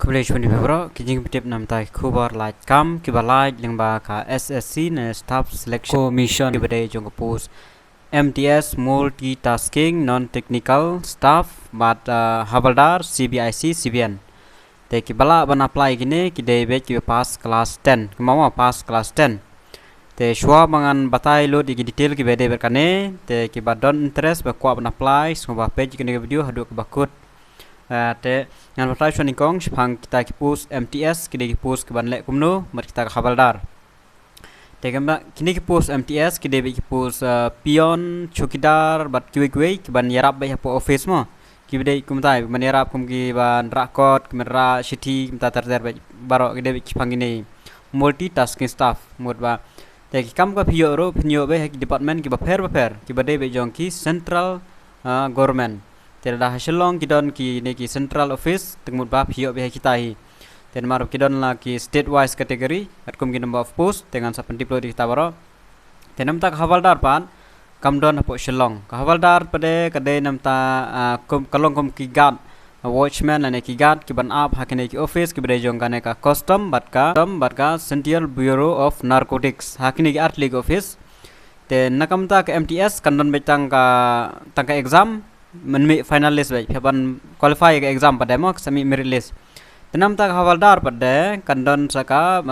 College Univero, kijing tip nam tai kubar light kam kibalai lingba ka SSC ne staff selection commission kibade jong post MTS multitasking non-technical staff but Havaldar CBIC CBN. Te kibala ban apply gini kidai be ki pass class 10. Kemau pass class 10. Te shua bangan batai lo di detail kibade berkane te kibadon interest ba kwa ban apply semua page kini video hadu kebakut. Te ngan batai shoni kong shpang kita ki post MTS kidai ki post kiban lek kumno mat kita Havaldar. Tegamba kini ki post MTS kidai be ki post pion chukidar bat kiwe kiban yarap be hapo office mo kibade kumtai ban yarap kum ki ban rakot kamera city kumta terter be baro kidai be ki pangini multitasking staff mod ba te ki kam ka phio ro phio be ki department ki ba pher ki bade be jong ki central government te dah hasilong ki don ki ne ki central office tengmut ba phio be ki tai ten marup kidon la ki state wise category at kum ki number of post dengan sapan diplo di kita baro tenam tak Havaldar pan kam don apo Shillong ka Havaldar pade kade nam ta kum kalong kum ki guard watchman ane ki guard ki ban up hakene ki office ki bade jong kane ka custom bat ka Central Bureau of Narcotics hakene ki art league office te nakam ta ka MTS kandon betang ka tangka exam menmi finalist be ban qualify ka exam pada mo sami merit list tenam tak Havaldar pada kandon saka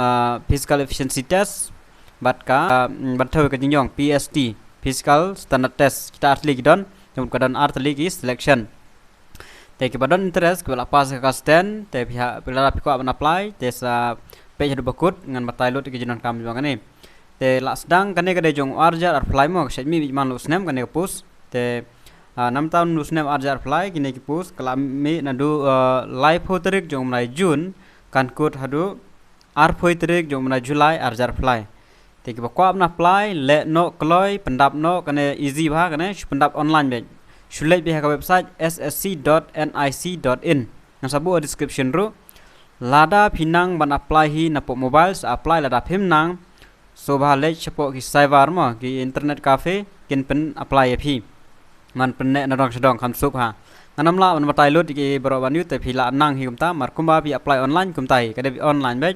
physical efficiency test bat ka batho ka jingjong PST physical standard test kita asli kidon jom kadon art league selection te ki badon interest kala pas ka stand te pihak pila piko ban apply te sa page hadu bakut ngan batai lot ki jinon kam jong ani te la sedang kane kade jong arjar apply mo semi man lu snem kane post te 6 tahun lu snem arjar apply kini ki post kala mi nadu live hoterik jong mulai Jun kan kod hadu hoterik jong mulai Julai arjar apply te ki bakwa ban apply le no kloi pendap no kane easy ba kane pendap online be sulit be ka website ssc.nic.in nang sabu description ru lada pinang ban apply hi na po mobile sa apply lada phimnang so ba le chapo ki cyber mo ki internet cafe kin pen apply phi man penne na dong sedong kam sup ha nanam la man batai lut ki baro ban yu te phila nang hi kumta mar kumba bi apply online kumtai kade online be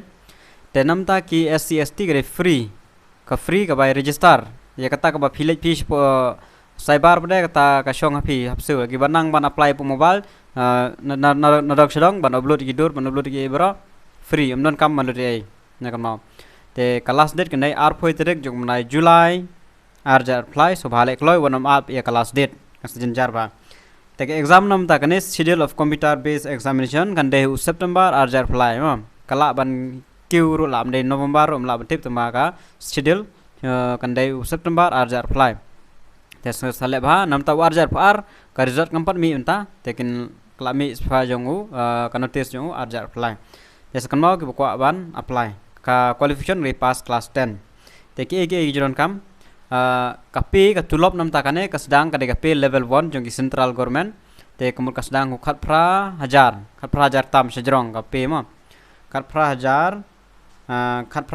te namta ki SCST kade free ka by register ya kata ka ba village fee po cyber pada kata ka shong hapi hapsu ki banang ban apply po mobile na dong sedong ban upload ki dur ban upload ki baro free amnon kam man lut ai na kam no te kelas date kendai R4 tarik jong menai Julai arja apply so bhale kloi wanam up ya kelas date kasjen jarba te exam nam ta kane schedule of computer based examination kan de September arja apply ma kala ban kiu ru lam de November rum la tip tama ka schedule kan de September arja apply te sale ba nam ta arja par ka result kampat mi unta tekin kala mi spa jongu ka notice jongu arja apply te kan mau ki bakwa ban apply ka qualification re pass class 10 te ki jiron kam kapi ka tulop nam takane ka sedang ka de kapi level 1 jong ki central government te kemur ka sedang khat pra hajar tam sejrong kapi mo khat pra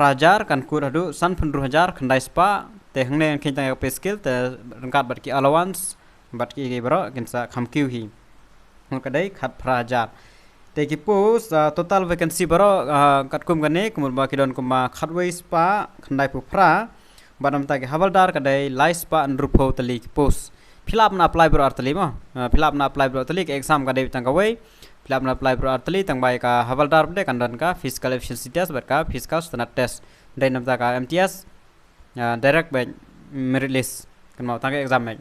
hajar kan kur hadu san 15000 khandai spa te hangne kin tang kapi skill te rangkat bat ki allowance bat ki bro kin sa khamkiu hi mur ka dai khat pra hajar te ki post total vacancy bro kat kum kane kemur ba ki don kuma khatwei spa khandai pu pra banam ta ki Havaldar kadai live spa anrupo tali post fill up na apply bro artali mo fill up na apply bro tali ke exam kadai tang kawai fill up na apply bro artali tang bai ka Havaldar de kandan ka physical efficiency test bat ka physical standard test dai nam ta ka MTS direct by merit list kan mau tang ke exam mai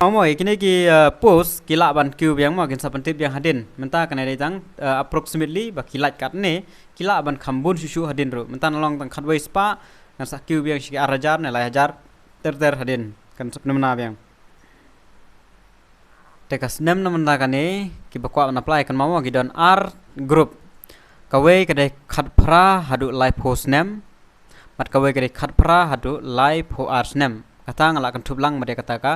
mo ikini ki post kila ban queue yang mo kin sapantip yang hadin menta kan dai tang approximately ba kilat kat ne kila ban khambun susu hadin ro menta long tang khatwai spa kan sakiu biang si arajar ne lai hajar ter hadin kan sapnem na biang te kas nem nam na kane ki bakwa na apply kan mau ki don R group kawe kade khat phra hadu live post nem mat kawe kade khat phra hadu live ho ars nem kata ngala kan thuplang made kata ka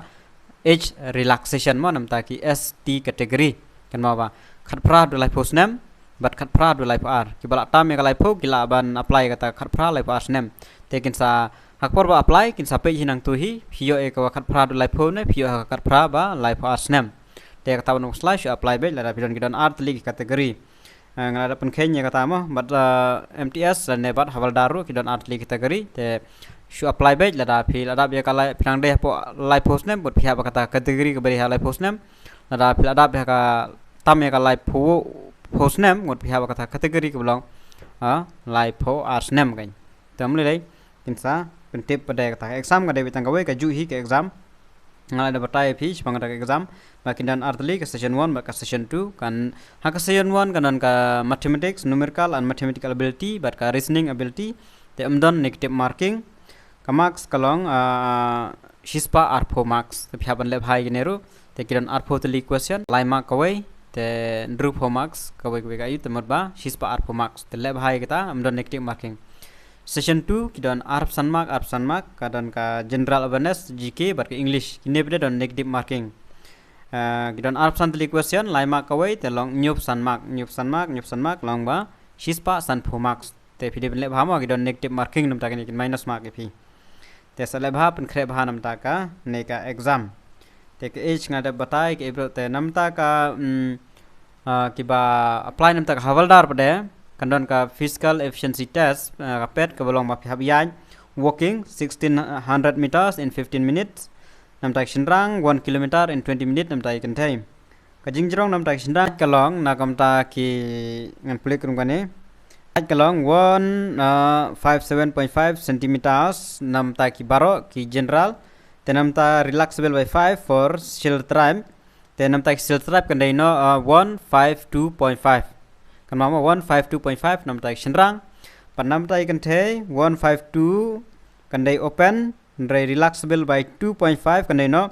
age relaxation mo nam ta ki ST category kan mau ba khat phra hadu live post nem bat khat phra hadu live R ki bala tam ya live ho kila ban apply kata khat phra live ars nem tekin sa hakpor ba apply kin sa page hinang tuhi phio e ka khat phra do live phone ne phio khat phra ba live ars nem te ka tabun slash apply be la bidon kidon art league category ngada pen kenya kata mo but MTS dan nebat hawal daru kidon artli kategori te should apply baik lada phi lada ya kala pinang deh po live post name bot pihak kata kategori ke beri live post name lada phi lada ya ka tam ya ka live post name bot pihak kata kategori ke belong live po ars name kan tam le dai kinsa pen tip pada kata exam ka debit tanggawe ka ju hi ke exam ngala ada batai phi bang ada exam makin dan artli ke session 1 ke session 2 kan ha ke session 1 kanan ka mathematics numerical and mathematical ability but ka reasoning ability te amdon negative marking ka marks kalong shispa r4 marks te phaban le bhai generu te kiran r4 tali question lai mark kawai te ndru 4 marks kawai ka yu te modba shispa r4 marks te le bhai kita amdon negative marking session 2 kidon arab sanmak kadon ka general awareness GK bar ke English ini beda don negative marking kidon arab santli question lai mark kawai te long nyup sanmak long ba shispa san 4 marks te phi le bha ma kidon negative marking nam ta ke minus mark ke phi te sale bha pen khre bha nam ta ka ne ka exam te ke age ngada batai ke ibro te nam ta ka kiba apply nam ta hawaldar pade kandon ka physical efficiency test ka pet ka bolong ma phabiyan walking 1600 meters in 15 minutes nam ta shinrang 1 kilometer in 20 minutes nam ta kan thai ka jingjrong nam ta shinrang kalong na kam ta ki ngan plik rum kane kalong 157.5 centimeters nam ta ki baro ki general te nam ta relaxable by 5 for shield tribe te nam ta shield tribe kan dai no 152.5 kan mama 152.5 nam tai shinrang pan nam tai kan the 152 kan dai open dai relaxable by 2.5 kan dai no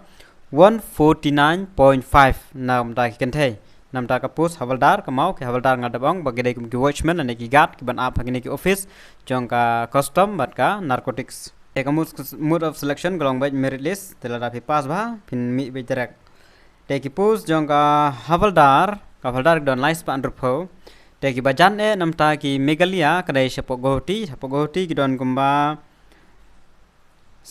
149.5 nam tai kan the nam ta ka post hawaldar ka mau ke hawaldar ngadabong bagi dai ki watchman ane ki guard ki ban ap hagini ki office jong ka custom bat ka narcotics e ka mode of selection golong bai merit list tela fi pass ba pin mi be direct te ki post jong ka hawaldar don lice pa andrupo te ki bajan nam ta ki megalia kadai sapogohti ki don kumba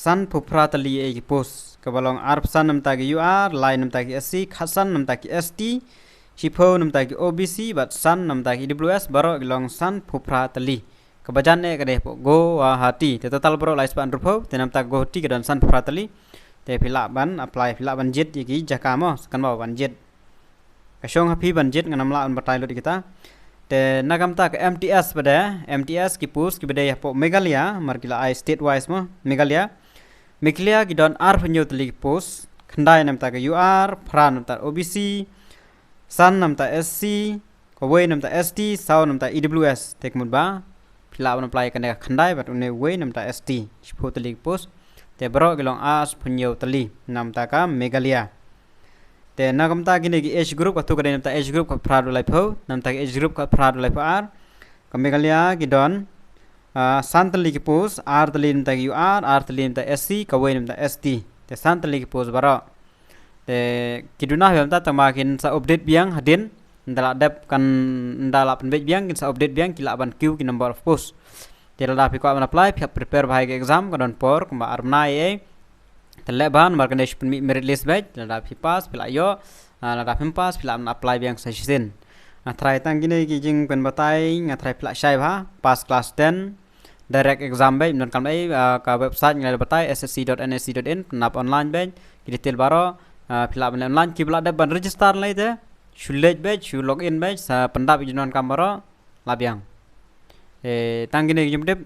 san phupratali e ki pos kabalong arpsan nam ta ki UR line nam ta ki SC khasan nam ta ki ST chipo nam ta ki OBC bat san nam ta ki EWS baro gilong san phupratali ka bajan kadai go hati te total baro lice pa andrupo te nam ta gohti ki don san phupratali te phila ban apply phila ban jet ki jakamo kan ba ban jet ka shong happy ban jet nganam la an batai lo kita te nagam tak MTS pada MTS ki pus ki beda po Megalia markila I state wise mo Megalia ki don R penyo tli pus khandai nam ta UR pran nam ta OBC san nam ta SC ko we nam ta ST sau nam ta EWS tek mud ba phila ban apply kan khandai bat une we nam ta ST chipo tli pus te bro gilong as penyo tli nam ta ka Megalia te nagam ta gini ki age group atu ka nam ta age group ka pradu lai pho nam ta age group ka pradu lai ar ka megalia ki don santali ki pos r tali nam ta UR r tali nam ta SC ka we nam ta ST te santali ki pos bara te kiduna ham ta tamakin sa update biang hadin ndala dep kan ndala pen biang kin sa update biang kila ban queue ki number of post te la pi ko ban apply pi prepare bhai ke exam ka don por kuma armna e teleban markanesh pen merit list batch la pi pass pila yo la pi pass pila apply biang session try tang gini ki jing pen batai try pila shai ba pass class 10 direct exam batch non kam ai ka website ngai batai ssc.nsc.in nap online batch ki detail baro pila online ki pila da ban register lai te shulej batch shu login batch sa pendap jinon kam baro la biang tang gini ki jim dep